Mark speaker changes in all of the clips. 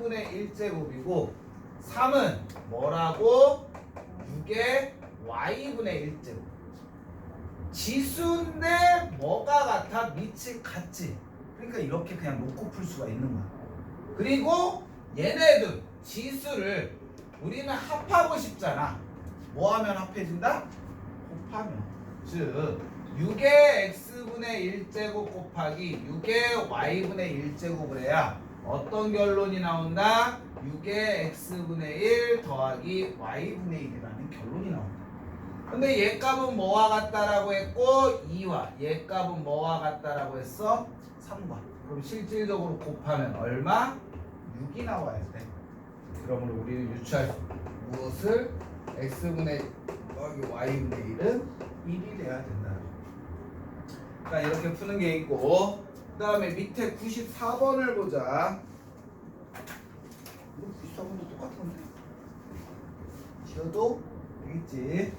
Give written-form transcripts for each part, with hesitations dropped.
Speaker 1: x분의 1제곱이고 3은 뭐라고? 6의 y분의 1제곱. 지수인데 뭐가 같아? 밑이 같지. 그러니까 이렇게 그냥 놓고 풀 수가 있는 거야. 그리고 얘네들 지수를 우리는 합하고 싶잖아. 뭐 하면 합해진다? 곱하면. 즉 6의 x분의 1제곱 곱하기 6의 y분의 1제곱을 해야 어떤 결론이 나온다? 6의 x분의 1 더하기 y분의 1이라는 결론이 나온다. 근데 얘 값은 뭐와 같다라고 했고 2와 얘 값은 뭐와 같다라고 했어? 3과. 그럼 실질적으로 곱하면 얼마? 6이 나와야 돼. 그러므로 우리는 유추할 수 무엇을? x분의 더하기 y분의 1은 1이 돼야 된다. 그러니까 이렇게 푸는 게 있고 그 다음에 밑에 94번을 보자. 이거 94번도 똑같은데? 지어도 되겠지.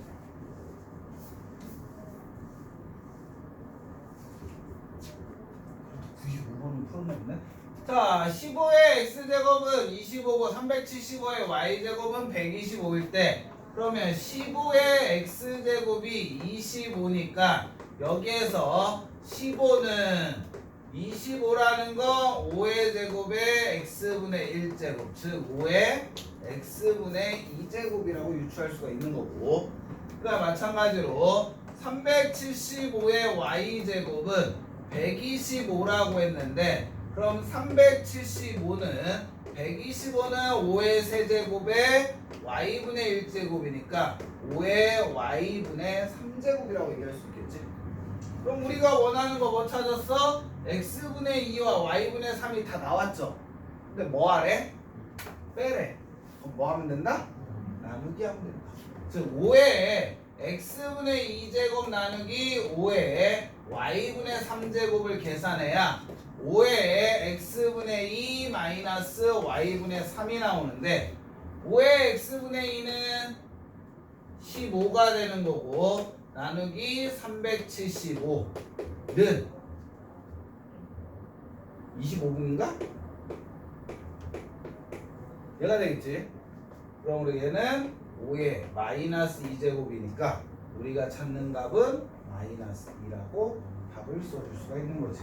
Speaker 1: 95번은 풀어냈네. 자, 15의 x제곱은 25고 375의 y제곱은 125일 때 그러면 15의 x제곱이 25니까 여기에서 15는 25라는 거 5의 제곱에 x분의 1제곱 즉 5의 x분의 2제곱이라고 유추할 수가 있는 거고 그다음 마찬가지로 375의 y제곱은 125라고 했는데 그럼 375는 5의 세제곱에 y분의 1제곱이니까 5의 y분의 3제곱이라고 얘기할 수 있겠지. 그럼 우리가 원하는 거 뭐 찾았어? x분의 2와 y분의 3이 다 나왔죠. 근데 뭐 하래? 빼래. 그럼 뭐 하면 된다? 나누기 하면 된다. 즉 5의 x분의 2제곱 나누기 5의 y분의 3제곱을 계산해야 5의 x분의 2 마이너스 y분의 3이 나오는데 5의 x분의 2는 15가 되는 거고 나누기 375는 25분인가? 얘가 되겠지. 그럼 우리 얘는 5의 마이너스 2제곱이니까 우리가 찾는 값은 마이너스 2라고 답을 써줄 수가 있는 거지.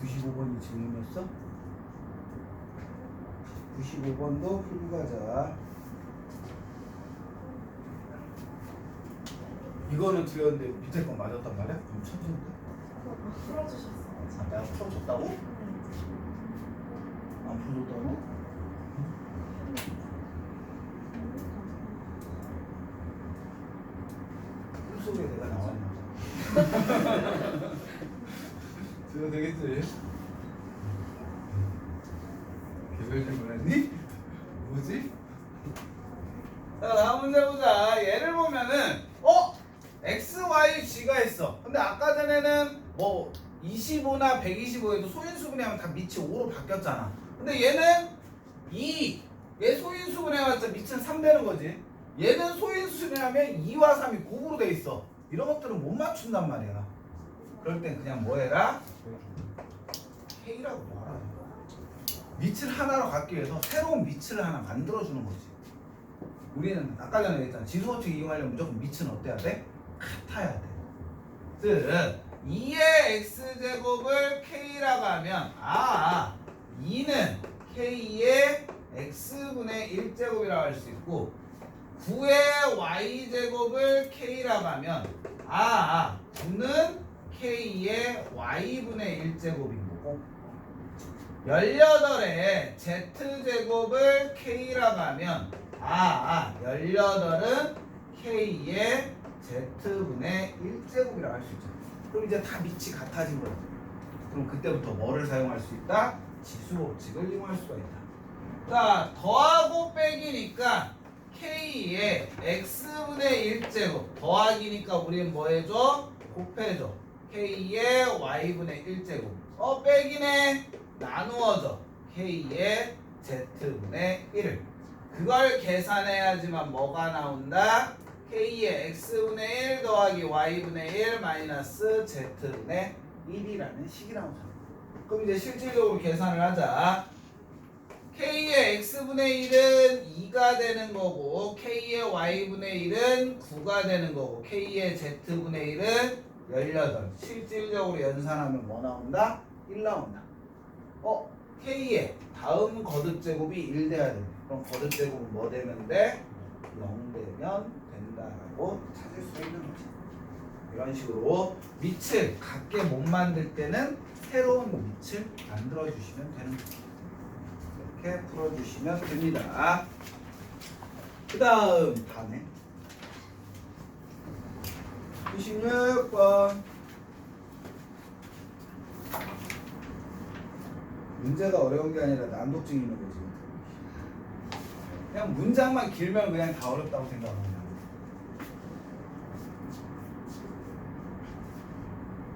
Speaker 1: 95번이 질문이었어? 95번도 풀고 가자. 이거는 틀렸는데 밑에 건 맞았단 말이야? 그럼 천천인데?
Speaker 2: 풀어주셨어요.
Speaker 1: 아, 내가 풀어줬다고? 안 풀어줬다고? 풀 속에 내가 나왔나? 들어도 되겠지? 개별 질문했니? 뭐지? 자, 다음 문제 보자. 얘를 보면은 x, y, g가 있어. 근데 아까 전에는 뭐 25나 125에도 소인수분해 하면 다 밑이 5로 바뀌었잖아. 근데 얘는 2. 얘 소인수분해 하면 밑은 3 되는 거지. 얘는 소인수분해 하면 2와 3이 곱으로 돼 있어. 이런 것들은 못 맞춘단 말이야. 그럴 땐 그냥 뭐 해라? K라고 놔라. 밑을 하나로 갖기 위해서 새로운 밑을 하나 만들어주는 거지. 우리는 아까 전에 얘기했잖아. 지수법칙 이용하려면 무조건 밑은 어때야 돼? 같아야 돼. 즉 2의 x제곱을 K라고 하면 2는 K의 x분의 1제곱이라고 할 수 있고 9의 y제곱을 K라고 하면 9는 K의 y분의 1제곱인 거고 18의 z제곱을 K라고 하면 18은 K의 z분의 1제곱이라고 할 수 있죠. 그럼 이제 다 밑이 같아진 거죠. 그럼 그때부터 뭐를 사용할 수 있다? 지수법칙을 이용할 수가 있다. 자, 더하고 빼기니까 K의 x분의 1제곱 더하기니까 우리는 뭐 해줘? 곱해줘. K의 y분의 1제곱 빼기네 나누어져. K의 z분의 1을 그걸 계산해야지만 뭐가 나온다? K의 X분의 1 더하기 Y분의 1 마이너스 Z분의 1이라는 식이 나오잖아. 그럼 이제 실질적으로 계산을 하자. K의 X분의 1은 2가 되는 거고 K의 Y분의 1은 9가 되는 거고 K의 Z분의 1은 18. 실질적으로 연산하면 뭐 나온다? 1 나온다. K의 다음 거듭제곱이 1 돼야 돼. 그럼 거듭제곱은 뭐 되면 돼? 0 되면 된다라고 찾을 수 있는 거지. 이런 식으로 밑을 같게 못 만들 때는 새로운 밑을 만들어 주시면 되는 거죠. 이렇게 풀어주시면 됩니다. 그 다음 다음에 96번 문제가 어려운 게 아니라 난독증 있는 거지. 그냥 문장만 길면 그냥 다 어렵다고 생각합니다.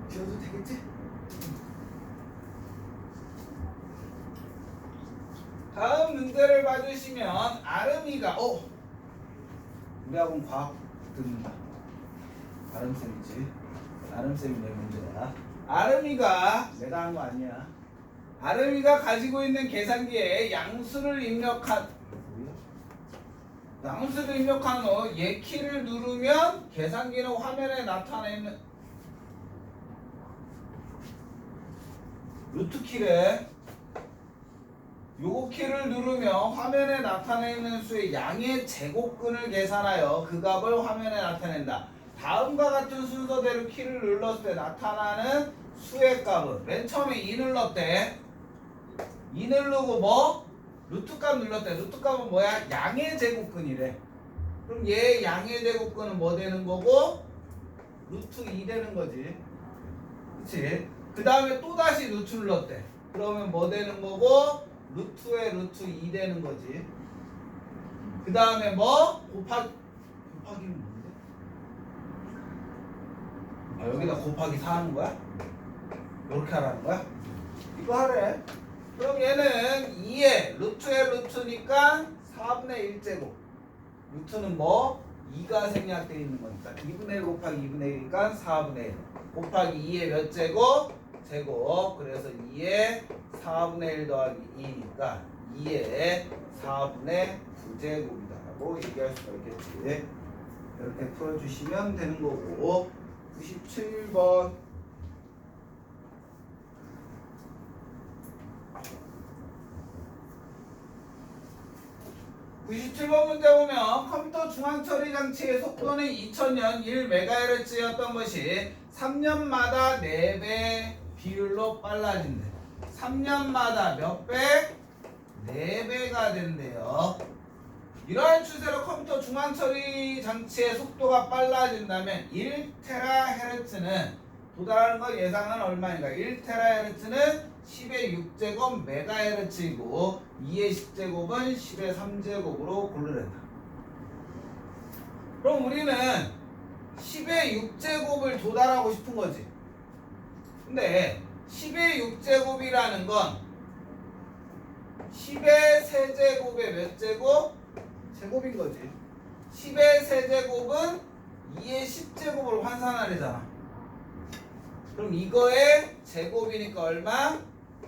Speaker 1: 지워도 되겠지? 다음 문제를 봐주시면 아름이가 우리 학원 과학 듣는다. 아름쌤이지. 아름쌤이 내 문제야. 아름이가 내가 한 거 아니야. 아름이가 가지고 있는 계산기에 양수를 입력한 후 예키를 누르면 계산기는 화면에 나타내는 루트 키래. 요거 키를 누르면 화면에 나타내는 수의 양의 제곱근을 계산하여 그 값을 화면에 나타낸다. 다음과 같은 순서대로 키를 눌렀을 때 나타나는 수의 값은 맨 처음에 2 눌렀대. 2 누르고 뭐? 루트 값 눌렀대. 루트 값은 뭐야? 양의 제곱근이래. 그럼 얘 양의 제곱근은 뭐 되는 거고? 루트 2 되는 거지. 그치? 그 다음에 또다시 루트 눌렀대. 그러면 뭐 되는 거고? 루트에 루트 2 되는 거지. 그 다음에 뭐? 곱하기는 뭔데? 여기다 곱하기 4 하는 거야? 이렇게 하라는 거야? 이거 하래. 그럼 얘는 2에 루트에 루트니까 4분의 1제곱. 루트는 뭐? 2가 생략되어 있는 거니까 2분의 1 곱하기 2분의 1이니까 4분의 1 곱하기 2의 몇 제곱? 제곱. 그래서 2에 4분의 1 더하기 2니까 2에 4분의 9제곱이다 라고 얘기할 수가 있겠지. 이렇게 풀어주시면 되는 거고 97번 97번 문제 보면 컴퓨터 중앙 처리 장치의 속도는 2000년 1MHz였던 것이 3년마다 4배 비율로 빨라진대. 3년마다 몇 배? 4배가 된대요. 이러한 추세로 컴퓨터 중앙 처리 장치의 속도가 빨라진다면 1THz는 도달하는 거 예상은 얼마인가? 1THz는 10의 6제곱 메가헤르츠이고 2의 10제곱은 10의 3제곱으로 고르랬다. 그럼 우리는 10의 6제곱을 도달하고 싶은 거지. 근데 10의 6제곱이라는 건 10의 세제곱의 몇 제곱? 제곱인 거지. 10의 세제곱은 2의 10제곱을 환산하려잖아. 그럼 이거의 제곱이니까 얼마?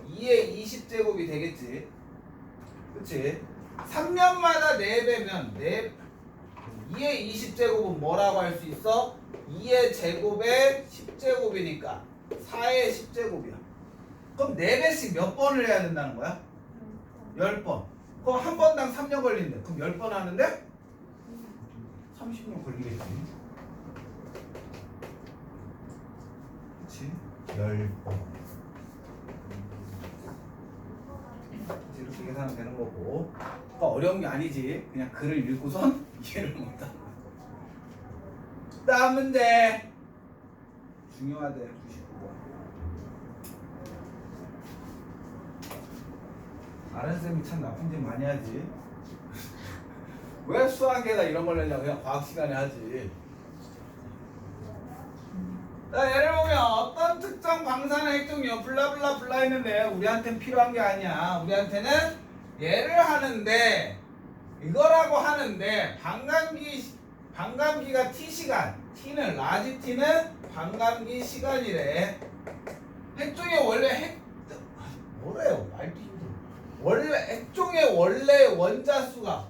Speaker 1: 2의 20제곱이 되겠지. 그치? 3년마다 4배면 2의 20제곱은 뭐라고 할 수 있어? 2의 제곱의 10제곱이니까 4의 10제곱이야. 그럼 4배씩 몇 번을 해야 된다는 거야? 10번. 그럼 한 번당 3년 걸린대. 그럼 10번 하는데? 30년 걸리겠지. 그치? 10번. 이렇게 계산하면 되는 거고. 그러니까 어려운 게 아니지. 그냥 글을 읽고선 이해를 못한다. 다음 문제. 중요하대. 99번. 아른쌤이 참 나쁜 짓 많이 하지. 왜 수학에다 이런 걸 내냐고. 그냥 과학 시간에 하지. 자, 예를 보면 어떤 특정 방사능 핵종류 블라블라 블라 했는데 우리한테는 필요한 게 아니야. 우리한테는 얘를 하는데 이거라고 하는데 반감기 반감기가 t시간, t는 라지 t는 반감기 시간이래. 핵종의 원래 뭐래요? 말도 힘들어. 원래 핵종의 원래 원자수가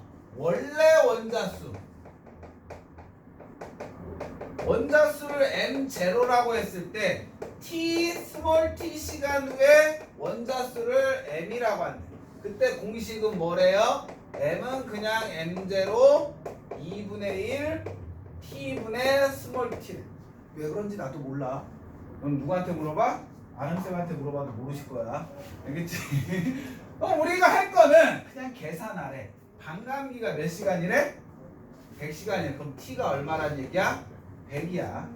Speaker 1: 원자수를 m0라고 했을 때 t 스몰 t 시간 후에 원자수를 m이라고 한대. 그때 공식은 뭐래요? m은 그냥 m0 2분의 1 t분의 스몰 t. 왜 그런지 나도 몰라. 넌 누구한테 물어봐? 아는 쌤한테 물어봐도 모르실 거야. 알겠지? 우리가 할 거는 그냥 계산하래. 반감기가 몇 시간이래? 100시간이래. 그럼 t가 얼마란 얘기야? 100이야.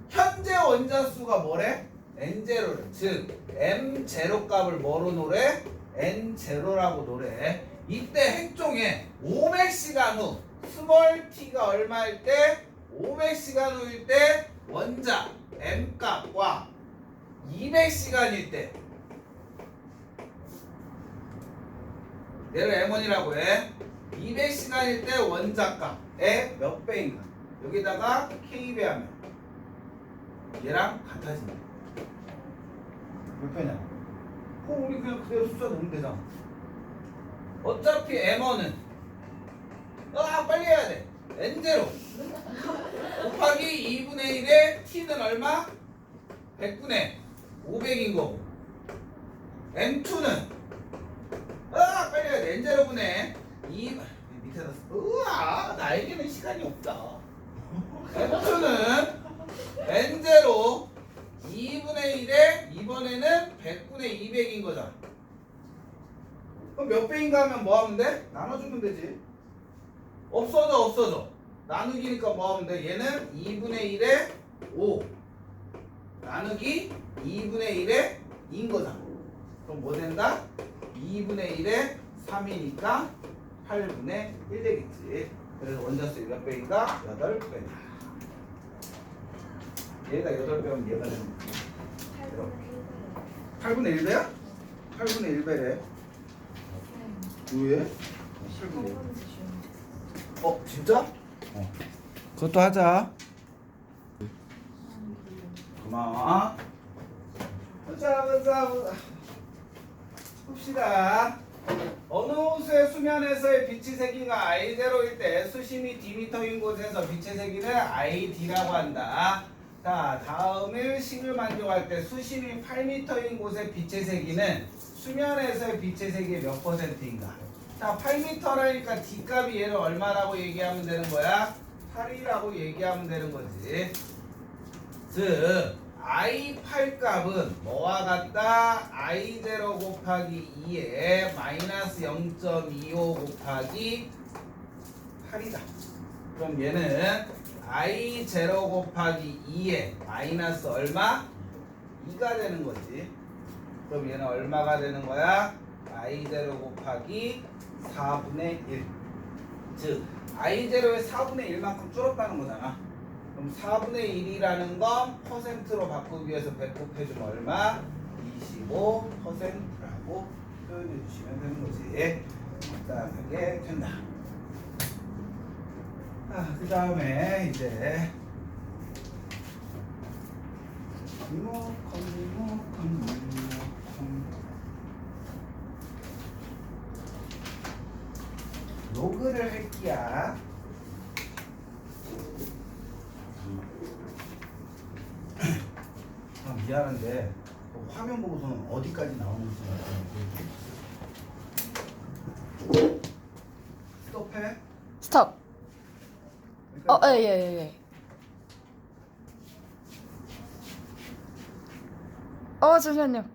Speaker 1: 현재 원자수가 뭐래? n0를. 즉 m0 값을 뭐로 노래? n0라고 노래. 이때 핵종의 500시간 후 스몰 t가 얼마일 때? 500시간 후일 때 원자 m 값과 200시간일 때 얘를 m1이라고 해. 200시간일 때 원자값의 몇 배인가? 여기다가 k 배하면 얘랑 같아진다. 몇 배냐? 우리 그냥 그대로 숫자 넣으면 되잖아. 어차피 m1은 빨리 해야 돼. n0 곱하기 2분의 1에 t는 얼마? 100분의 500인 거고, m2는 빨리 해야 돼. n0분의 2 밑에다 나에게는 시간이 없다. m2는 n0 2분의 1에 이번에는 100분의 200인 거잖아. 그럼 몇 배인가 하면 뭐 하면 돼? 나눠주면 되지. 없어져. 나누기니까 뭐 하면 돼? 얘는 2분의 1에 5 나누기 2분의 1에 2인 거잖아. 그럼 뭐 된다? 2분의 1에 3이니까 8분의 1 되겠지. 그래서 원자수의 몇 배인가? 8배다. 얘가 8배면 얘가 되는 거야. 8분의 1배야? 8분의 1배래. 왜? 8분의 1. 진짜? 그것도 하자. 고마워. 보자. 봅시다. 어느 호수의 수면에서의 빛의 세기가 I0일 때 수심이 Dm인 곳에서 빛의 세기는 ID라고 한다. 자, 다음에 식을 만족할 때 수심이 8m인 곳의 빛의 세기는 수면에서의 빛의 세기의 몇 %인가? 자, 8m라니까 D값이 얘를 얼마라고 얘기하면 되는 거야? 8이라고 얘기하면 되는 거지. 즉 I8 값은 뭐와 같다? I0 곱하기 2에 마이너스 0.25 곱하기 8이다. 그럼 얘는 I0 곱하기 2에 마이너스 얼마? 2가 되는 거지. 그럼 얘는 얼마가 되는 거야? I0 곱하기 4분의 1. 즉 I0의 4분의 1만큼 줄었다는 거잖아. 그럼 4분의 1이라는 건 퍼센트로 바꾸기 위해서 배꼽해주면 얼마? 25%라고 표현해 주시면 되는 거지. 간단하게 된다. 그 다음에 이제 로그를 할게야. 미안한데 화면 보고서는 어디까지 나오는지 스톱해?
Speaker 3: 스톱. 예. 잠시만요.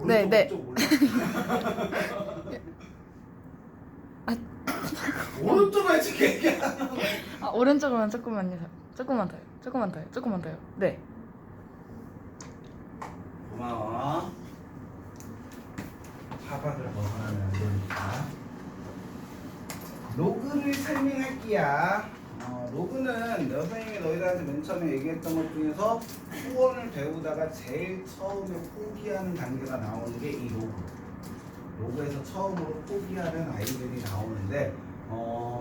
Speaker 3: 네.
Speaker 1: 오른쪽으로 해줄게.
Speaker 3: 오른쪽으로만 조금만 더요. 네.
Speaker 1: 고마워. 하박을 벗어나면 안 되니까. 로그를 설명할게야. 로그는 선생님이 너희들한테 맨 처음에 얘기했던 것 중에서 수원을 배우다가 제일 처음에 포기하는 단계가 나오는 게 이 로그. 로그에서 처음으로 포기하는 아이들이 나오는데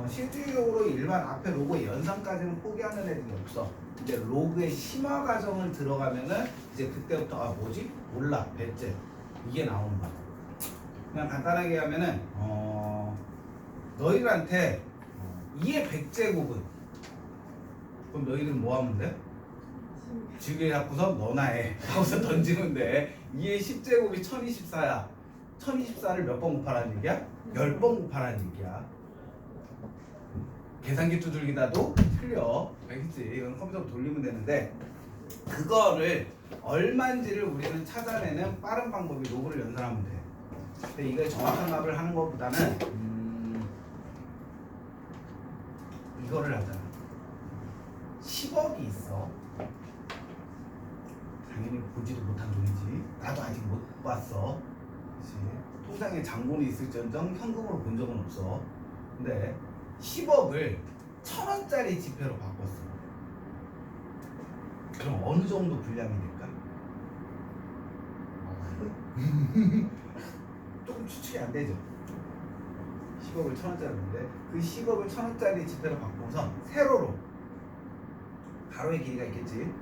Speaker 1: 실질적으로 일반 앞에 로그의 연산까지는 포기하는 애들이 없어. 근데 로그의 심화 과정을 들어가면은 이제 그때부터 아 뭐지? 몰라 배째 이게 나오는 거야. 그냥 간단하게 하면은 너희들한테 2의 100제곱은 그럼 너희들은 뭐 하면 돼? 지우개 잡고서 너나 해 하고서 던지면 돼. 2의 10제곱이 1024야. 1024를 몇 번 곱하라는 얘기야? 10번 곱하라는 얘기야. 계산기 두들기다도 틀려. 알겠지? 이건 컴퓨터 돌리면 되는데 그거를 얼마인지를 우리는 찾아내는 빠른 방법이 로그를 연산하면 돼. 근데 이걸 정확한 값을 하는 것보다는 이거를 하잖아. 10억이 있어. 당연히 보지도 못한 돈이지. 나도 아직 못 봤어. 그치? 통장에 잔고는 있을지언정 현금으로 본 적은 없어. 근데 10억을 1,000원짜리 지폐로 바꿨어. 그럼 어느 정도 분량이 될까? 조금 추측이 안 되죠. 10억을 1,000원짜리인데 그 10억을 1,000원짜리 지폐로 바꿔서 세로로 가로의 길이가 있겠지.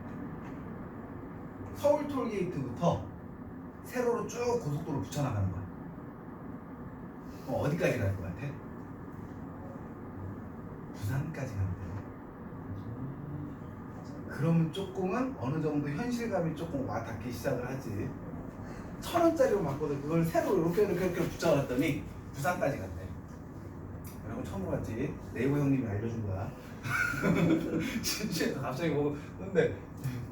Speaker 1: 서울 톨게이트부터 세로로 쭉 고속도로 붙여나가는 거야. 그럼 어디까지 갈 것 같아? 부산까지 가면 돼. 그러면 조금은 어느 정도 현실감이 조금 와 닿기 시작을 하지. 1,000원짜리로 바꿔서 그걸 세로 이렇게 붙여놨더니 부산까지 갔대. 여러분 처음 봤지? 네이버 형님이 알려준 거야. 진짜 갑자기 뭐 근데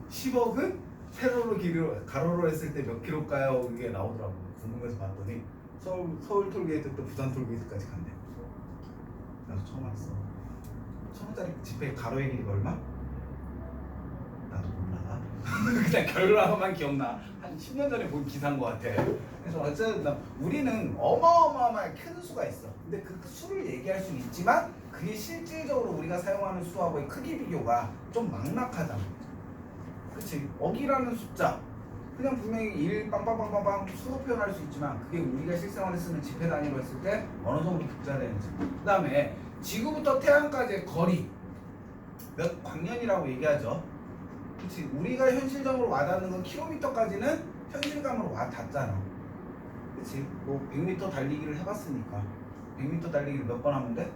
Speaker 1: 10억은 세로로 길이로 가로로 했을 때 몇 킬로일까요? 이게 나오더라고. 궁금해서 봤더니 서울 톨게이트부터 부산 톨게이트까지 간대. 나도 처음 알았어. 1,000원짜리 지폐 가로의 길이가 얼마? 나도 몰라. 그냥 결과만 기억나. 한 10년 전에 본 기사인 것 같아. 그래서 어쨌든 우리는 어마어마하게 큰 수가 있어. 근데 그 수를 얘기할 수는 있지만 그게 실질적으로 우리가 사용하는 수하고의 크기 비교가 좀 막락하잖아. 그치? 억이라는 숫자 그냥 분명히 1 빵빵빵빵빵 수로 표현할 수 있지만 그게 우리가 실생활에 쓰는 지폐 단위로 했을 때 어느 정도 극자되는지. 그 다음에 지구부터 태양까지의 거리 몇 광년이라고 얘기하죠. 그치? 우리가 현실적으로 와닿는 건 킬로미터까지는 현실감으로 와닿잖아. 그치? 뭐 100m 달리기를 해봤으니까 100m 달리기를 몇 번 하면 돼?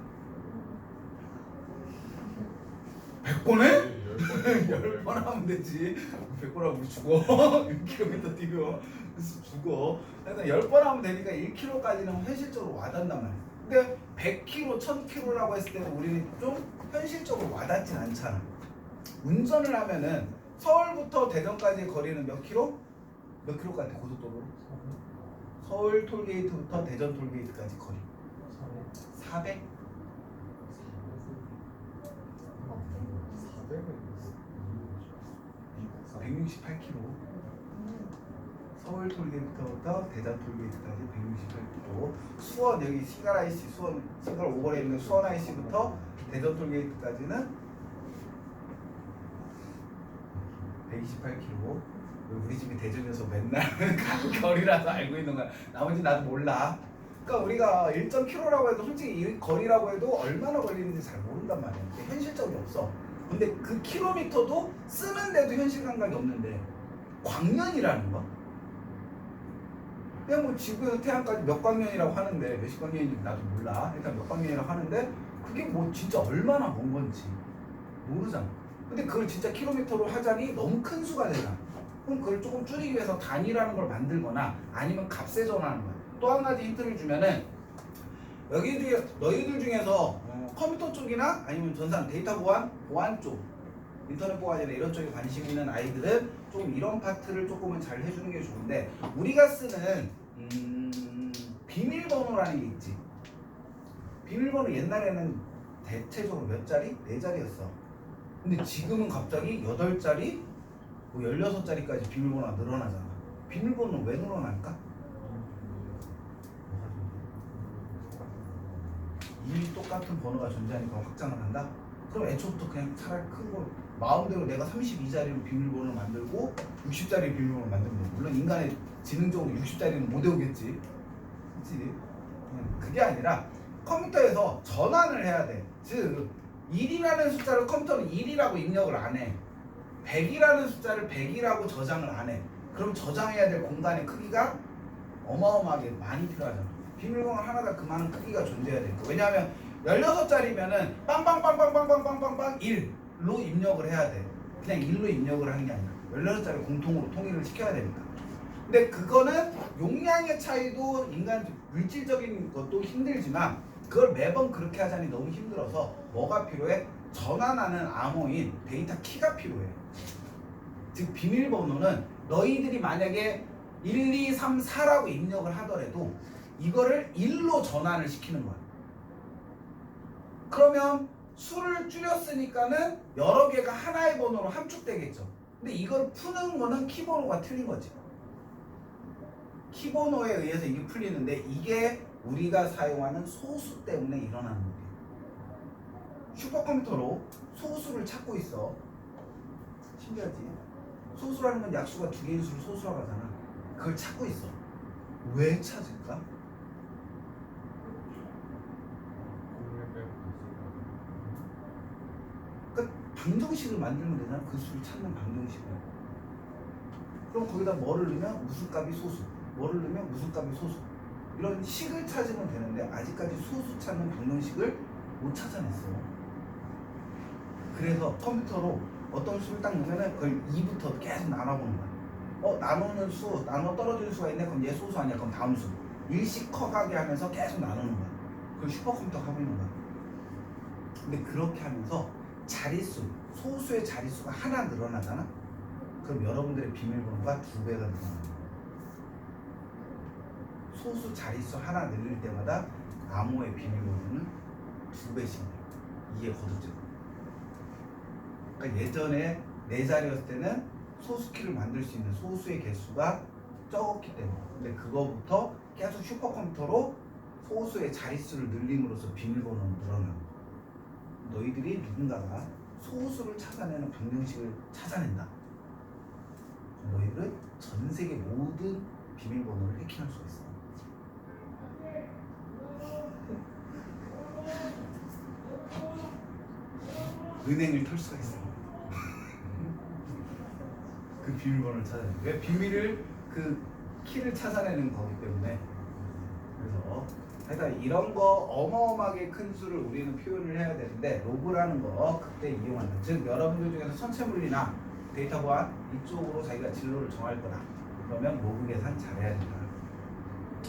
Speaker 1: 100번 해? 10번 하면 되지. 100번 하면 우리 죽어. 1km 뛰고 죽어. 그래서 10번 하면 되니까 1km까지는 현실적으로 와닿는단 말이야. 근데 100km, 1000km라고 했을 때는 우리는 좀 현실적으로 와닿진 않잖아. 운전을 하면은 서울부터 대전까지의 거리는 몇 킬로? 몇 킬로 같아 고속도로로? 서울 톨게이트부터 대전 톨게이트까지 거리 400? 168km. 서울 톨게이트부터 대전 톨게이트까지 168km. 수원 여기 신갈 IC 수원 신갈 오거리에 있는 수원 IC부터 대전 톨게이트까지는 128km. 우리 집이 대전에서 맨날 가는 거리라서 알고 있는 거야. 나머지 나도 몰라. 그러니까 우리가 1.km라고 해도 솔직히 이 거리라고 해도 얼마나 걸리는지 잘 모른단 말이야. 현실적이 없어. 근데 그 킬로미터도 쓰는데도 현실 감각이 없는데 광년이라는 거? 그냥 뭐 지구에서 태양까지 몇 광년이라고 하는데 몇십 광년인지 나도 몰라. 일단 몇 광년이라고 하는데 그게 뭐 진짜 얼마나 먼 건지 모르잖아. 근데 그걸 진짜 킬로미터로 하자니 너무 큰 수가 되잖아. 그럼 그걸 조금 줄이기 위해서 단위라는 걸 만들거나 아니면 값에 전환하는 거야. 또 한 가지 힌트를 주면은 여기 중에 너희들 중에서 컴퓨터 쪽이나 아니면 전산 데이터 보안 쪽 인터넷 보안이나 이런 쪽에 관심 있는 아이들은 조금 이런 파트를 조금은 잘 해주는 게 좋은데 우리가 쓰는 비밀번호라는 게 있지. 비밀번호 옛날에는 대체적으로 몇 자리? 4자리였어. 근데 지금은 갑자기 8자리, 뭐 16자리까지 비밀번호가 늘어나잖아. 비밀번호는 왜 늘어날까? 이미 똑같은 번호가 존재하니까 확장을 한다? 그럼 애초부터 그냥 차라리 큰 거 마음대로 내가 32자리로 비밀번호를 만들고 60자리 비밀번호를 만들면 돼. 물론 인간의 지능적으로 60자리는 못 외우겠지. 그치? 그게 아니라 컴퓨터에서 전환을 해야 돼. 즉 1이라는 숫자를 컴퓨터는 1이라고 입력을 안 해. 100이라는 숫자를 100이라고 저장을 안 해. 그럼 저장해야 될 공간의 크기가 어마어마하게 많이 필요하잖아. 비밀번호 하나가 그만한 크기가 존재해야 되니까. 왜냐하면 16자리면은 빵빵빵빵빵빵빵빵빵 1로 입력을 해야 돼. 그냥 1로 입력을 하는 게 아니라 16자리 공통으로 통일을 시켜야 되니까. 근데 그거는 용량의 차이도 인간 물질적인 것도 힘들지만 그걸 매번 그렇게 하자니 너무 힘들어서 뭐가 필요해? 전환하는 암호인 데이터 키가 필요해. 즉 비밀번호는 너희들이 만약에 1, 2, 3, 4라고 입력을 하더라도 이거를 1로 전환을 시키는 거야. 그러면 수를 줄였으니까는 여러 개가 하나의 번호로 함축되겠죠. 근데 이걸 푸는 거는 키번호가 틀린 거지. 키번호에 의해서 이게 풀리는데 이게 우리가 사용하는 소수 때문에 일어나는 거예요. 슈퍼컴퓨터로 소수를 찾고 있어. 신기하지? 소수라는 건 약수가 두 개인 수를 소수라고 하잖아. 그걸 찾고 있어. 왜 찾을까? 그러니까 방정식을 만들면 되잖아. 그 수를 찾는 방정식을. 그럼 거기다 뭐를 넣으면 무슨 값이 소수, 뭐를 넣으면 무슨 값이 소수, 이런 식을 찾으면 되는데 아직까지 소수 찾는 방정식을 못 찾아냈어. 그래서 컴퓨터로 어떤 수를 딱 넣으면은 그걸 2부터 계속 나눠보는 거야. 나누는 수, 나눠 떨어지는 수가 있네. 그럼 얘 소수 아니야. 그럼 다음 수. 일씩 커가게 하면서 계속 나누는 거야. 그걸 슈퍼컴퓨터가 하고 있는 거야. 근데 그렇게 하면서 자릿수, 소수의 자릿수가 하나 늘어나잖아. 그럼 여러분들의 비밀번호가 2배가 늘어나는 거야. 소수 자릿수 하나 늘릴 때마다 암호의 비밀번호는 2배씩 늘어. 이게 거듭제곱. 그러니까 예전에 4자리였을 때는 소수키를 만들 수 있는 소수의 개수가 적었기 때문에. 근데 그거부터 계속 슈퍼컴퓨터로 소수의 자릿수를 늘림으로써 비밀번호는 늘어나는 거야. 너희들이 누군가가 소수를 찾아내는 방정식을 찾아낸다. 너희들은 전 세계 모든 비밀번호를 해킹할 수가 있어. 은행을 털 수가 있어. 그 비밀번호를 찾아내. 왜? 비밀을 그 키를 찾아내는 거기 때문에. 그래서 하여튼 이런 거 어마어마하게 큰 수를 우리는 표현을 해야 되는데 로그라는 거 그때 이용한다. 즉 여러분들 중에서 선체물리나 데이터 보안 이쪽으로 자기가 진로를 정할 거다. 그러면 로그 계산 잘해야 된다.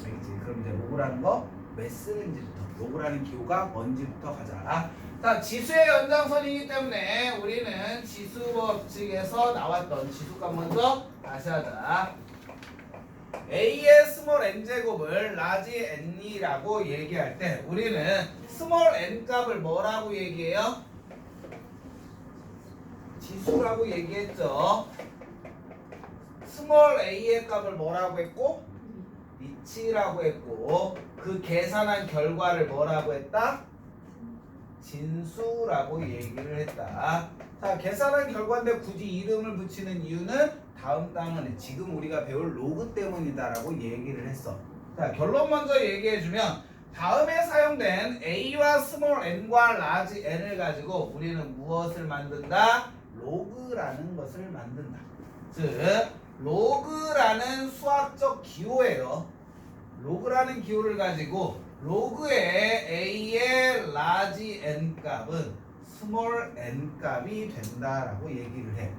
Speaker 1: 알겠지? 그럼 이제 로그라는 거 왜 쓰는지부터, 로그라는 기호가 뭔지부터 가자. 자, 지수의 연장선이기 때문에 우리는 지수 법칙에서 나왔던 지수값 먼저 다시 하자. A의 스몰 n제곱을 라지 n이라고 얘기할 때 우리는 스몰 n 값을 뭐라고 얘기해요? 지수라고 얘기했죠. 스몰 a의 값을 뭐라고 했고? 리치라고 했고, 그 계산한 결과를 뭐라고 했다? 진수라고 얘기를 했다. 자, 계산한 결과인데 굳이 이름을 붙이는 이유는 다음 단원에 지금 우리가 배울 로그 때문이다라고 얘기를 했어. 자, 결론 먼저 얘기해주면 다음에 사용된 A와 스몰 n과 라지 n을 가지고 우리는 무엇을 만든다? 로그라는 것을 만든다. 즉 로그라는 수학적 기호예요. 로그라는 기호를 가지고 로그의 A의 라지 n 값은 스몰 n 값이 된다라고 얘기를 해.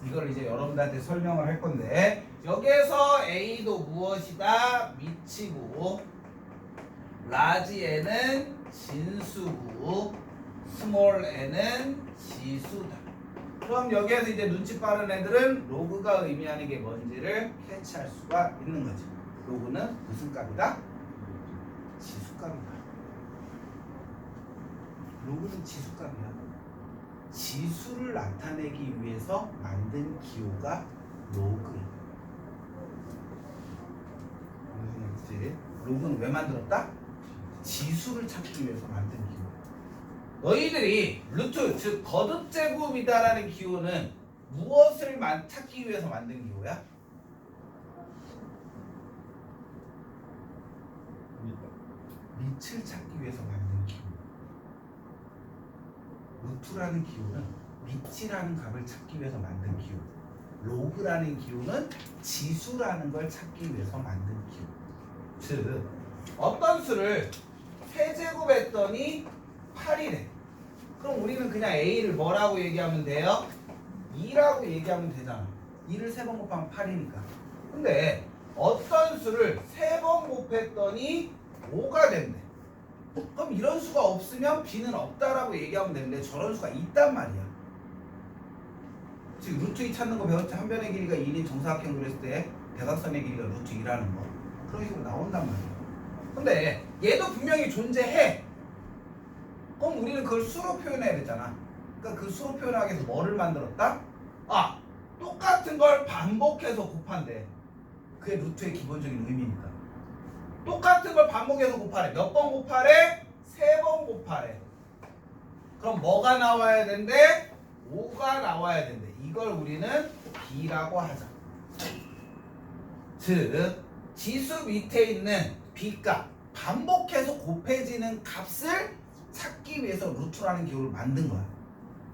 Speaker 1: 이걸 이제 여러분들한테 설명을 할 건데 여기에서 A도 무엇이다? 미치고 라지 n은 진수고 스몰 n은 지수다. 그럼 여기에서 이제 눈치 빠른 애들은 로그가 의미하는 게 뭔지를 캐치할 수가 있는 거지. 로그는 무슨 값이다? 지수값이다. 로그는 지수값이야. 지수를 나타내기 위해서 만든 기호가 로그야. 무슨 얘기지? 로그는 왜 만들었다? 지수를 찾기 위해서 만든 기호. 너희들이 루트, 즉 거듭제곱이다라는 기호는 무엇을 찾기 위해서 만든 기호야? 밑을 찾기 위해서 만든 기호. 루트라는 기호는 밑이라는 값을 찾기 위해서 만든 기호. 로그라는 기호는 지수라는 걸 찾기 위해서 만든 기호. 즉 어떤 수를 세제곱했더니 8이래. 그럼 우리는 그냥 A를 뭐라고 얘기하면 돼요? 2라고 얘기하면 되잖아. 2를 3번 곱하면 8이니까. 근데 어떤 수를 3번 곱했더니 5가 된대. 그럼 이런 수가 없으면 B는 없다라고 얘기하면 되는데 저런 수가 있단 말이야. 지금 루트 2 찾는 거 배웠지? 한 변의 길이가 1인 정사각형 그렸을 때 대각선의 길이가 루트 2라는 거. 그런 식으로 나온단 말이야. 근데 얘도 분명히 존재해. 그럼 우리는 그걸 수로 표현해야 되잖아. 그러니까 그 수로 표현하기 위해서 뭐를 만들었다? 아, 똑같은 걸 반복해서 곱한대. 그게 루트의 기본적인 의미니까. 똑같은 걸 반복해서 곱하래. 몇 번 곱하래? 3번 곱하래. 그럼 뭐가 나와야 된대? 5가 나와야 된대. 이걸 우리는 B라고 하자. 즉 지수 밑에 있는 B값, 반복해서 곱해지는 값을 찾기 위해서 루트라는 기호를 만든 거야.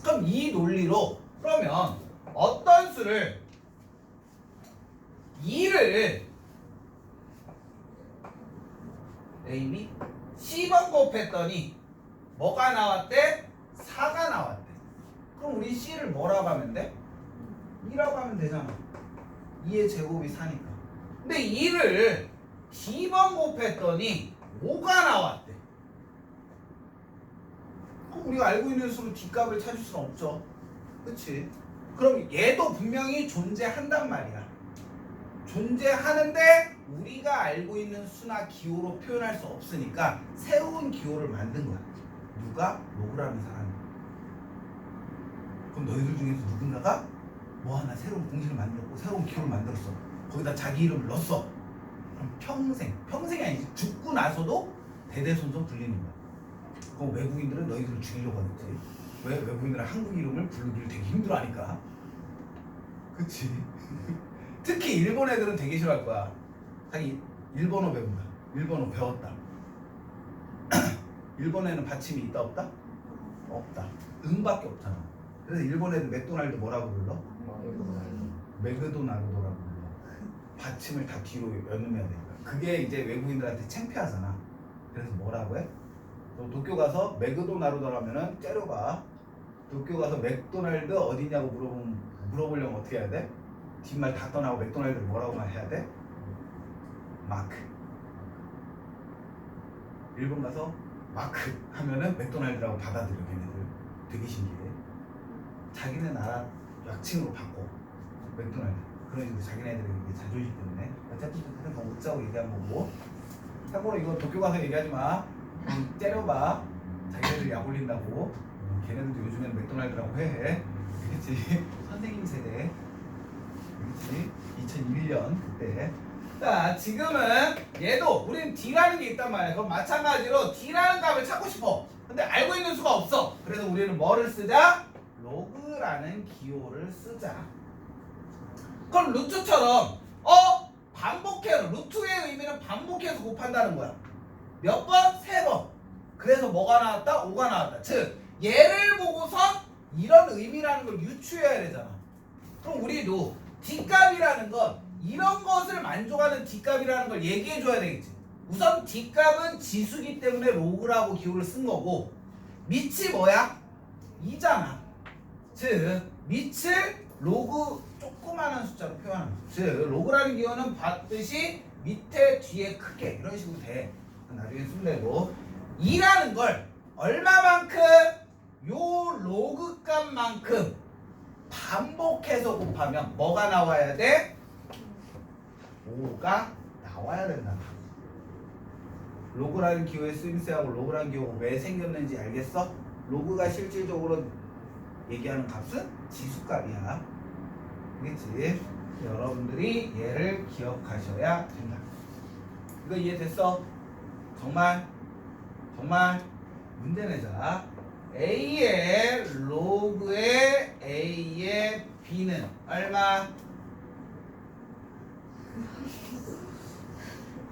Speaker 1: 그럼 이 논리로 그러면 어떤 수를 2를 A, B, C번 곱했더니 뭐가 나왔대? 4가 나왔대. 그럼 우리 C를 뭐라고 하면 돼? 2라고 하면 되잖아. 2의 제곱이 4니까. 근데 2를 D번 곱했더니 5가 나왔대. 그럼 우리가 알고 있는 수로 D값을 찾을 수는 없죠. 그치? 그럼 얘도 분명히 존재한단 말이야. 존재하는데 우리가 알고 있는 수나 기호로 표현할 수 없으니까 새로운 기호를 만든 거야. 누가? 로그라는 사람이. 그럼 너희들 중에서 누군가가 뭐 하나 새로운 공식을 만들었고 새로운 기호를 만들었어. 거기다 자기 이름을 넣었어. 그럼 평생이 아니지. 죽고 나서도 대대손손 불리는 거야. 그럼 외국인들은 너희들을 죽이려고 하겠지. 왜? 외국인들은 한국 이름을 부르기를 되게 힘들어하니까. 그치? 특히 일본 애들은 되게 싫어할 거야. 자기 일본어 배운다. 일본어 배웠다. 일본에는 받침이 있다 없다? 없다. 응밖에 없잖아. 그래서 일본 애들 맥도날드 뭐라고 불러? 맥도날드라고 불러. 받침을 다 뒤로 연음해야 되니까. 그게 이제 외국인들한테 창피하잖아. 그래서 뭐라고 해? 너 도쿄 가서 맥도나르도라면은 째려봐. 도쿄 가서 맥도날드 어디냐고 물어보려면 어떻게 해야 돼? 뒷말 다 떠나고 맥도날드를 뭐라고만 해야 돼? 마크. 일본 가서 마크 하면은 맥도날드라고 받아들여. 걔네들 되게 신기해. 자기네 나라 약칭으로 바꿔. 맥도날드. 그런 식으로 자기네들이 자존심 때문에. 어차피 그냥 더 웃자고 얘기한 거고. 참고로 이거 도쿄 가서 얘기하지 마. 때려봐. 자기네들 약 올린다고. 걔네들도 요즘에는 맥도날드라고 해. 그렇지? 선생님 세대. 그렇지? 2001년 그때. 자, 지금은 얘도 우리는 D라는 게 있단 말이야. 그럼 마찬가지로 D라는 값을 찾고 싶어. 근데 알고 있는 수가 없어. 그래서 우리는 뭐를 쓰자? 로그라는 기호를 쓰자. 그럼 루트처럼 반복해서 루트의 의미는 반복해서 곱한다는 거야. 몇 번? 3번. 그래서 뭐가 나왔다? 5가 나왔다. 즉 얘를 보고서 이런 의미라는 걸 유추해야 되잖아. 그럼 우리도 D값이라는 건 이런 것을 만족하는 D값이라는 걸 얘기해 줘야 되겠지. 우선 D값은 지수기 때문에 로그라고 기호를 쓴 거고 밑이 뭐야? 2잖아. 즉 밑을 로그 조그마한 숫자로 표현하는 거야. 즉 로그라는 기호는 봤듯이 밑에 뒤에 크게 이런 식으로 돼. 나중에 쓰면 되고 2라는 걸 얼마만큼? 요 로그 값만큼 반복해서 곱하면 뭐가 나와야 돼? 5가 나와야 된다. 로그라는 기호의 쓰임새하고 로그라는 기호가 왜 생겼는지 알겠어? 로그가 실질적으로 얘기하는 값은 지수값이야. 알겠지? 여러분들이 얘를 기억하셔야 된다. 이거 이해됐어? 정말 문제 내자. A의 로그의 A의 B는 얼마?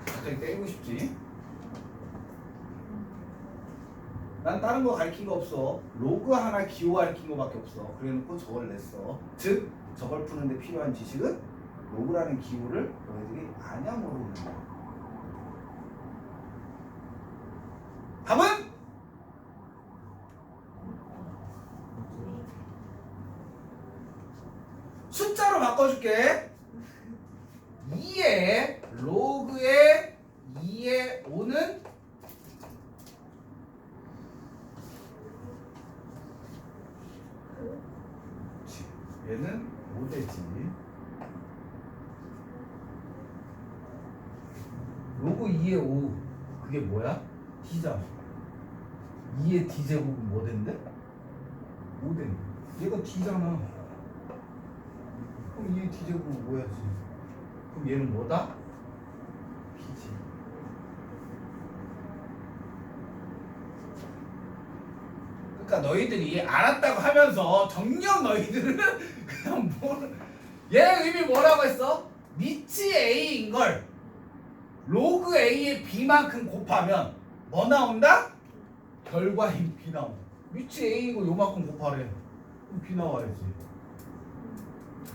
Speaker 1: 갑자기 때리고 싶지? 난 다른 거 가르친 거 없어. 로그 하나 기호 가르친 거밖에 없어. 그래놓고 저걸 냈어. 즉 저걸 푸는데 필요한 지식은 로그라는 기호를 너희들이 아냐 물어보는 거야. 답은? 숫자로 바꿔줄게. 2의 로그의 2의 5는 얘는 5대지. 로그 2의 5 그게 뭐야? D잖아. 2의 D제곱은 뭐 된대? 5된대. 얘가 D잖아. 그럼 2의 D제곱은 5야지. 그럼 얘는 뭐다? B지. 그러니까 너희들이 알았다고 하면서 정녕 너희들은 그냥 얘 의미 뭐라고 했어? 미치 A인 걸 로그 A의 B만큼 곱하면 뭐 나온다? 결과인 B 나온다. 미치 A인 거 요만큼 곱하래. 그럼 B 나와야지.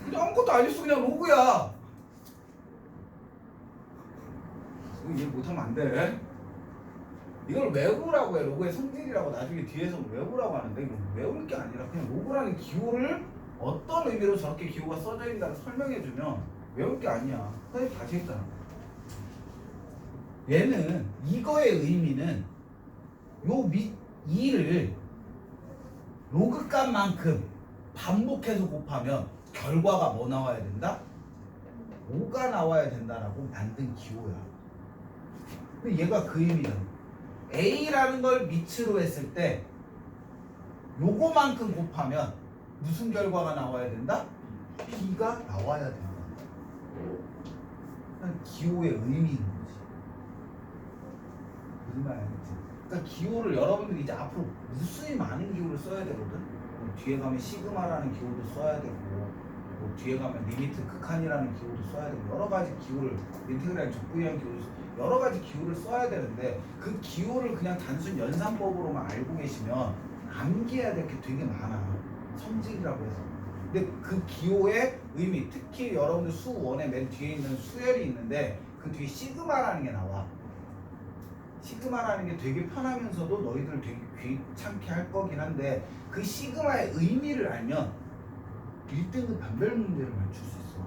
Speaker 1: 그냥 아무것도 안 했어. 그냥 로그야. 이거 이해 못하면 안 돼. 이걸 외우라고 해. 로그의 성질이라고 나중에 뒤에서 외우라고 하는데 이거 외울 게 아니라 그냥 로그라는 기호를 어떤 의미로 저렇게 기호가 써져 있다고 설명해주면 외울 게 아니야. 선생님 다시 했잖아. 얘는 이거의 의미는 요 밑 2를 로그 값만큼 반복해서 곱하면 결과가 뭐 나와야 된다? 5가 나와야 된다라고 만든 기호야. 근데 얘가 그 의미잖아. A라는 걸 밑으로 했을 때 요거만큼 곱하면 무슨 결과가 나와야 된다? B가 나와야 된다. 기호의 의미인 거지. 무슨 말 알겠지? 그러니까 기호를 여러분들이 이제 앞으로 무수히 많은 기호를 써야 되거든. 뭐 뒤에 가면 시그마라는 기호도 써야 되고, 뭐 뒤에 가면 리미트 극한이라는 기호도 써야 되고, 여러 가지 기호를 인테그랄 적분이라는 기호도 여러 가지 기호를 써야 되는데 그 기호를 그냥 단순 연산법으로만 알고 계시면 암기해야 될 게 되게 많아. 성질이라고 해서. 근데 그 기호의 의미, 특히 여러분들 수 1의 맨 뒤에 있는 수열이 있는데 그 뒤에 시그마라는 게 나와. 시그마라는 게 되게 편하면서도 너희들 되게 귀찮게 할 거긴 한데 그 시그마의 의미를 알면 1등급 변별 문제를 맞출 수 있어.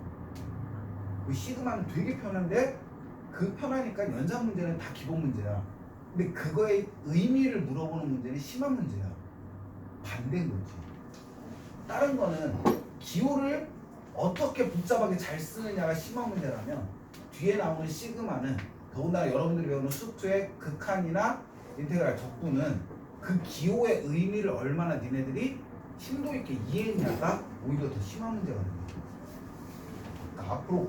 Speaker 1: 그 시그마는 되게 편한데 그 편하니까 연산 문제는 다 기본 문제야. 근데 그거의 의미를 물어보는 문제는 심한 문제야. 반대인 거지. 다른 거는 기호를 어떻게 복잡하게 잘 쓰느냐가 심한 문제라면 뒤에 나오는 시그마는 더군다나 여러분들이 배우는 수투의 극한이나 인테그랄 적분은 그 기호의 의미를 얼마나 니네들이 심도 있게 이해했냐가 오히려 더 심한 문제가 됩니다. 그러니까 앞으로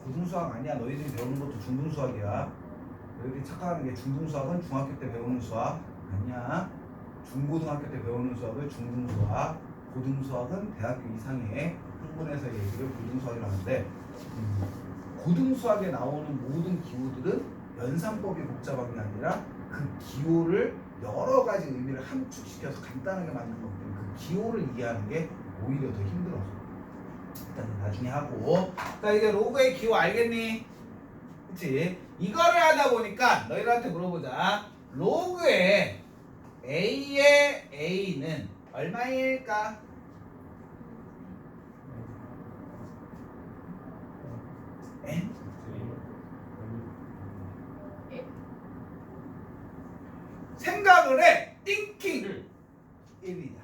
Speaker 1: 고등수학 아니야. 너희들이 배우는 것도 중등수학이야. 너희들이 착각하는 게 중등수학은 중학교 때 배우는 수학 아니야. 중고등학교 때 배우는 수학을 중등수학, 고등수학은 대학교 이상의 학문에서 얘기를 고등수학이라고 하는데 고등수학에 나오는 모든 기호들은 연산법이 복잡한 게 아니라 그 기호를 여러 가지 의미를 함축시켜서 간단하게 만든 거기 때문에 그 기호를 이해하는 게 오히려 더 힘들어져. 일단 나중에 하고. 자 이제 로그의 기호 알겠니? 그치? 이거를 하다 보니까 너희들한테 물어보자. 로그의 A의 A는 얼마일까? N? 생각을 해. thinking 1이다.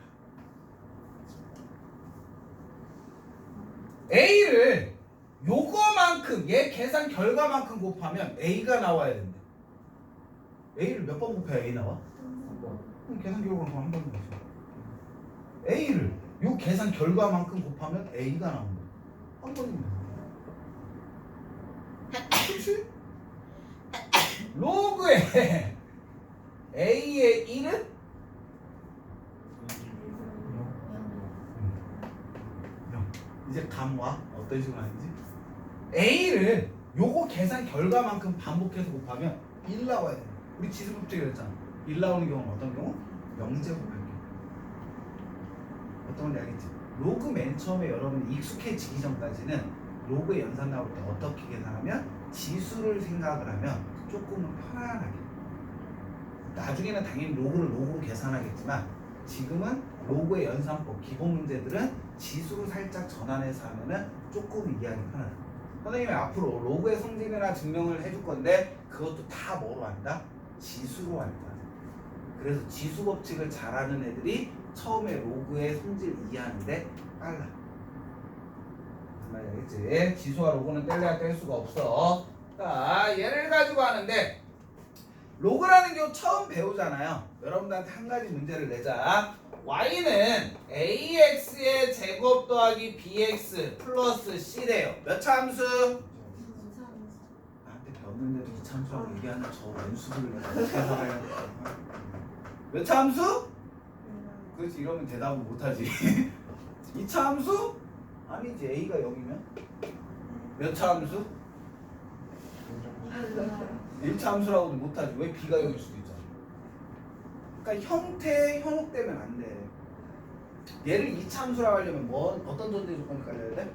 Speaker 1: A를 요거만큼 얘 계산 결과만큼 곱하면 A가 나와야 된대. A를 몇 번 곱해야 A 나와? 그럼 계산 결과만큼 한 번인 거죠. A를 요 계산 결과만큼 곱하면 A가 나온다. 한 번입니다. 그렇지? 로그의 A의 1은? 이제 감 와? 어떤 식으로 하는지? A를 요거 계산 결과만큼 반복해서 곱하면 1 나와야 돼. 우리 지수법칙 그랬잖아. 1 나오는 경우는 어떤 경우? 0제곱할 경우. 어떤 건지 알겠지? 로그 맨 처음에 여러분이 익숙해지기 전까지는 로그의 연산 나올 때 어떻게 계산하면 지수를 생각을 하면 조금은 편안하게. 나중에는 당연히 로그를 로그로 계산하겠지만 지금은 로그의 연산법 기본 문제들은 지수로 살짝 전환해서 하면은 조금 이해하기 편하다. 선생님이 앞으로 로그의 성질이나 증명을 해줄 건데 그것도 다 뭐로 한다? 지수로 할 거야. 그래서 지수 법칙을 잘하는 애들이 처음에 로그의 성질 이해하는데 빨라. 무슨 말인지 알겠지? 지수와 로그는 뗄래야 뗄 수가 없어. 자, 얘를 가지고 하는데 로그라는 경우 처음 배우잖아요. 여러분들한테 한 가지 문제를 내자. y는 ax의 제곱 더하기 bx 플러스 c래요. 몇 차 함수? 나한테 배웠는데도 이참수라고 얘기하는 저 원수를 내가 어떻게 해석하려고. 몇 차 함수? 그렇지, 이러면 대답을 못하지. 2차 함수? 아니지, a가 0이면 몇 차 함수? 1차 함수라고도 못하지. 왜 b가 0일 수도 있잖아. 그러니까 형태 현혹되면 안 돼. 얘를 2차 함수라고 하려면 어떤 전제 조건이 깔려야 돼?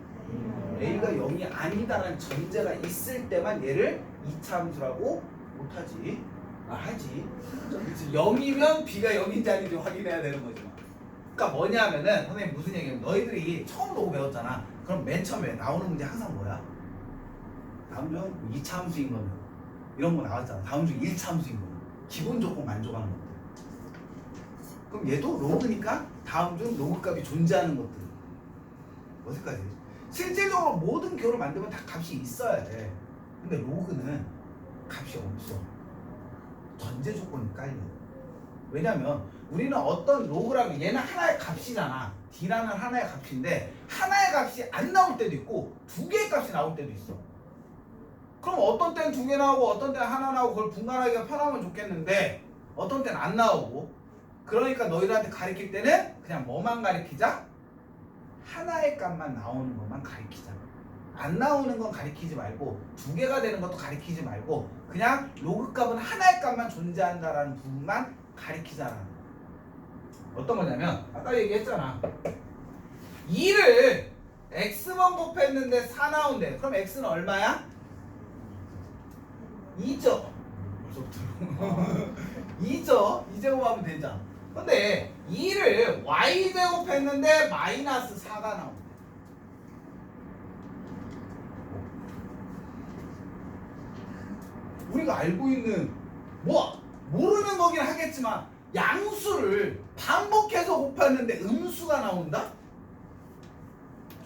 Speaker 1: a가 0이 아니다라는 전제가 있을 때만 얘를 2차 함수라고 못하지. 하지. 그치? 0이면 b가 0인지 아닌지 확인해야 되는 거지. 그러니까 뭐냐면은 선생님 무슨 얘기냐면 너희들이 처음 로그 배웠잖아. 그럼 맨 처음에 나오는 문제 항상 뭐야? 다음 중 2차 함수인 거는 이런 거 나왔잖아. 다음 중 1차 함수인 거는 기본 조건 만족하는 것들. 그럼 얘도 로그니까 다음 중 로그 값이 존재하는 것들. 어디까지? 실질적으로 모든 교를 만들면 다 값이 있어야 돼. 근데 로그는 값이 없어. 전제 조건이 깔려. 왜냐면 우리는 어떤 로그라면 얘는 하나의 값이잖아. d라는 하나의 값인데 하나의 값이 안 나올 때도 있고 두 개의 값이 나올 때도 있어. 그럼 어떤 때는 두 개 나오고 어떤 때는 하나 나오고 그걸 분간하기가 편하면 좋겠는데 어떤 때는 안 나오고. 그러니까 너희들한테 가르칠 때는 그냥 뭐만 가르치자? 하나의 값만 나오는 것만 가르치자. 안 나오는 건 가르치지 말고 두 개가 되는 것도 가르치지 말고 그냥 로그 값은 하나의 값만 존재한다라는 부분만 가르치자라는 거야. 어떤 거냐면 아까 얘기했잖아. 2를 x번 곱했는데 4 나온대. 그럼 x는 얼마야? 2죠. 벌써부터 2죠. 2제곱하면 되잖아. 근데 2를 y제곱했는데 마이너스 4가 나온대. 우리가 알고 있는 모르는 거긴 하겠지만 양수를 반복해서 곱했는데 음수가 나온다?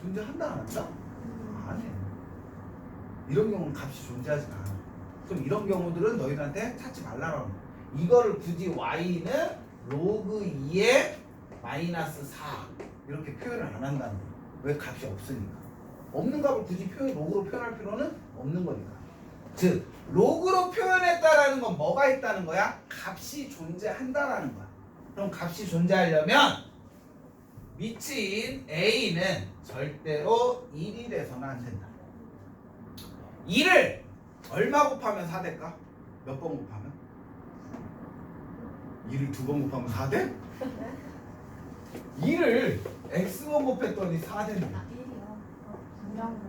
Speaker 1: 존재한다 안 한다? 안 해. 이런 경우는 값이 존재하지 않아. 그럼 이런 경우들은 너희들한테 찾지 말라고 합니다. 이거를 굳이 y는 로그 2에 마이너스 4 이렇게 표현을 안 한다는 거야. 왜? 값이 없으니까. 없는 값을 굳이 로그로 표현할 필요는 없는 거니까. 즉 로그로 표현했다라는 건 뭐가 있다는 거야? 값이 존재한다라는 거야. 그럼 값이 존재하려면 미치인 a는 절대로 1이 돼서는 안 된다. 2를 얼마 곱하면 4 될까? 몇 번 곱하면? 2를 2번 곱하면 4 돼? 2를 x번 곱했더니 4 된대.
Speaker 2: 1이요.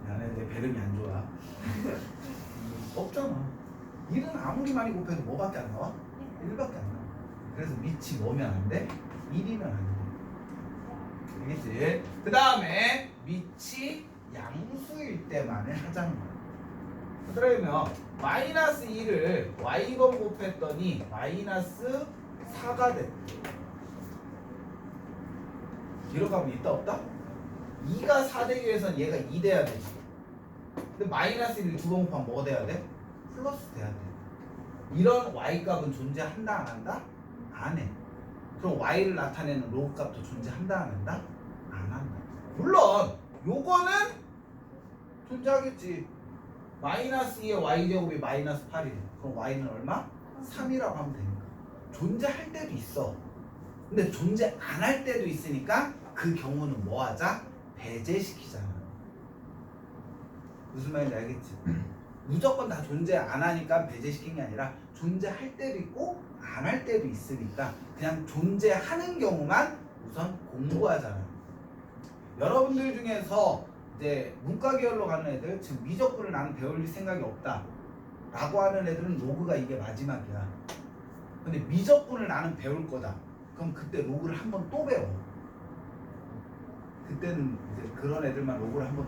Speaker 1: 미안해, 내 배름이 안 좋아. 없잖아. 1은 아무리 많이 곱해도 뭐밖에 안 나와? 1밖에 안 나와. 그래서 밑이 뭐면 안 돼? 1이면 안 돼. 알겠지? 그 다음에 밑이 양수일 때만을 하자는 거야. 그러면 마이너스 2를 y번 곱했더니 마이너스 4가 됐대. 뒤로 가면 있다 없다? 2가 4 되기 위해서는 얘가 2 돼야 되지. 근데 마이너스 1을 2번 곱하면 뭐가 돼야 돼? 플러스 돼야 돼. 이런 y값은 존재한다 안 한다? 안 해. 그럼 y를 나타내는 로그 값도 존재한다 안 한다? 안 한다. 물론 요거는 존재하겠지. 마이너스 2의 y제곱이 마이너스 8이래. 그럼 y는 얼마? 3이라고 하면 되니까. 존재할 때도 있어. 근데 존재 안 할 때도 있으니까 그 경우는 뭐 하자? 배제시키잖아. 무슨 말인지 알겠지? 무조건 다 존재 안 하니까 배제시킨 게 아니라 존재할 때도 있고 안 할 때도 있으니까 그냥 존재하는 경우만 우선 공부하잖아요. 여러분들 중에서 이제 문과 계열로 가는 애들, 즉 미적분을 나는 배울 생각이 없다 라고 하는 애들은 로그가 이게 마지막이야. 근데 미적분을 나는 배울 거다. 그럼 그때 로그를 한 번 또 배워. 그때는 이제 그런 애들만 로그를 한 번